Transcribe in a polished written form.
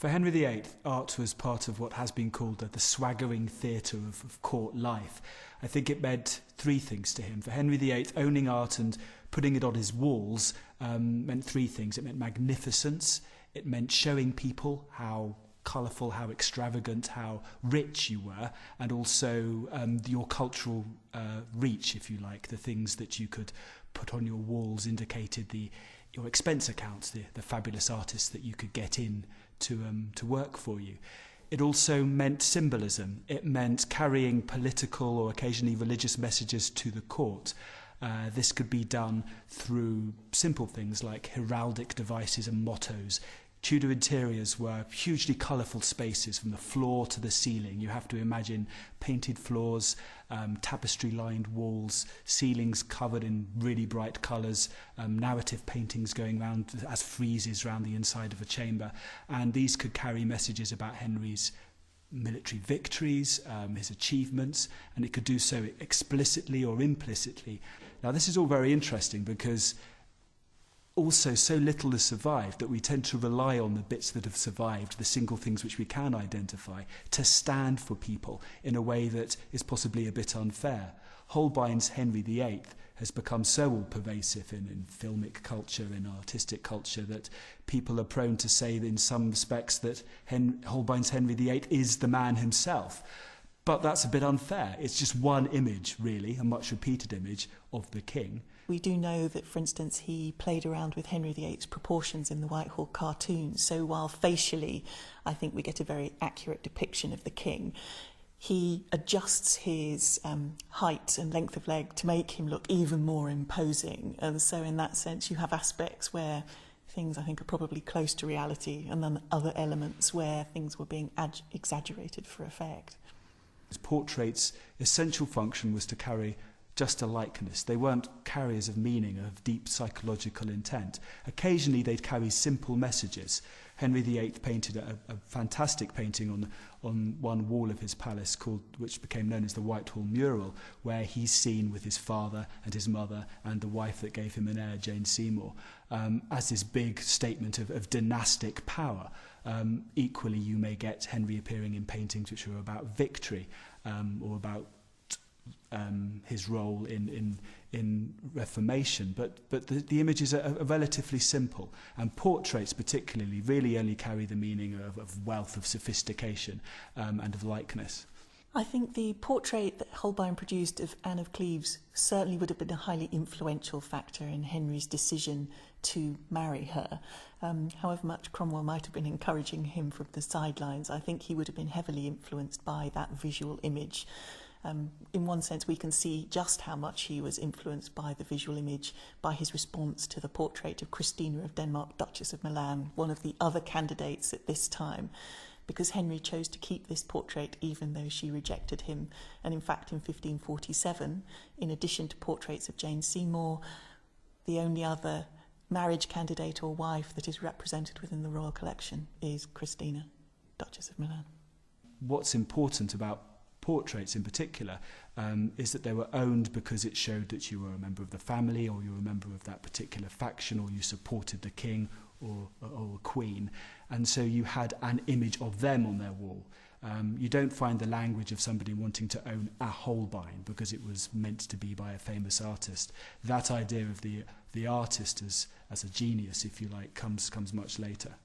For Henry VIII, art was part of what has been called the swaggering theatre of court life. I think it meant three things to him. For Henry VIII, owning art and putting it on his walls meant three things. It meant magnificence, it meant showing people how colourful, how extravagant, how rich you were, and also your cultural reach, if you like. The things that you could put on your walls indicated your expense accounts, the fabulous artists that you could get in to work for you. It also meant symbolism. It meant carrying political or occasionally religious messages to the court. This could be done through simple things like heraldic devices and mottos. Tudor interiors were hugely colourful spaces from the floor to the ceiling. You have to imagine painted floors, tapestry-lined walls, ceilings covered in really bright colours, narrative paintings going round as friezes round the inside of a chamber. And these could carry messages about Henry's military victories, his achievements, and it could do so explicitly or implicitly. Now, this is all very interesting because also so little has survived that we tend to rely on the bits that have survived, the single things which we can identify, to stand for people in a way that is possibly a bit unfair. Holbein's Henry VIII has become so all-pervasive in filmic culture, in artistic culture, that people are prone to say that in some respects that Holbein's Henry VIII is the man himself. But that's a bit unfair. It's just one image, really, a much repeated image of the king. We do know that, for instance, he played around with Henry VIII's proportions in the Whitehall cartoons. So while facially, I think we get a very accurate depiction of the king, he adjusts his height and length of leg to make him look even more imposing. And so in that sense, you have aspects where things, I think, are probably close to reality, and then other elements where things were being exaggerated for effect. His portraits' essential function was to carry just a likeness. They weren't carriers of meaning, of deep psychological intent. Occasionally they'd carry simple messages. Henry VIII painted a fantastic painting on one wall of his palace which became known as the Whitehall mural, where he's seen with his father and his mother and the wife that gave him an heir, Jane Seymour, as this big statement of dynastic power. Equally, you may get Henry appearing in paintings which are about victory or about his role in Reformation, but the images are relatively simple, and portraits particularly really only carry the meaning of wealth, of sophistication, and of likeness. I think the portrait that Holbein produced of Anne of Cleves certainly would have been a highly influential factor in Henry's decision to marry her. However much Cromwell might have been encouraging him from the sidelines, I think he would have been heavily influenced by that visual image. In one sense, we can see just how much he was influenced by the visual image, by his response to the portrait of Christina of Denmark, Duchess of Milan, one of the other candidates at this time, because Henry chose to keep this portrait even though she rejected him. And in fact, in 1547, in addition to portraits of Jane Seymour, the only other marriage candidate or wife that is represented within the royal collection is Christina, Duchess of Milan. What's important about portraits in particular is that they were owned because it showed that you were a member of the family, or you were a member of that particular faction, or you supported the king or a queen, and so you had an image of them on their wall. You don't find the language of somebody wanting to own a Holbein because it was meant to be by a famous artist. That idea of the artist as a genius, if you like, comes much later.